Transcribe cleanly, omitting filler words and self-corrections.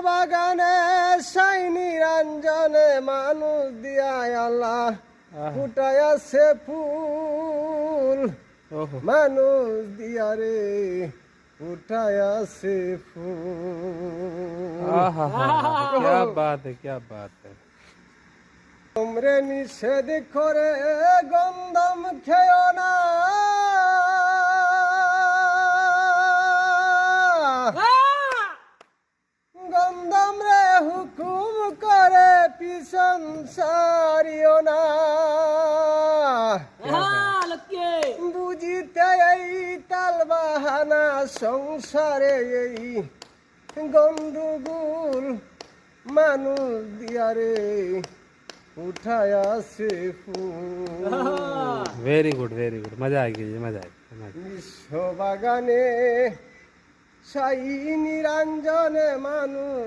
বাগানে সাই নিরঞ্জনে মানুষ দিয়ায় আল্লাহ ফুটায় আছে ফুল মানুষ দিয়া রে ফুটায় আছে ফুল क्या बात है क्या बात है তোমরে নিষেধ করে গন্ধম খেও না গন্ধম রে হুকুম করে পিছন সারিও না বুঝিতে এই তাল বাহানা সংসারে এই গন্ডগোল মানুষ দিয়া রে उठाय से वेरी गुड मजा आ गई मजा आ गई विश्व बागाने साई निरंजने मानु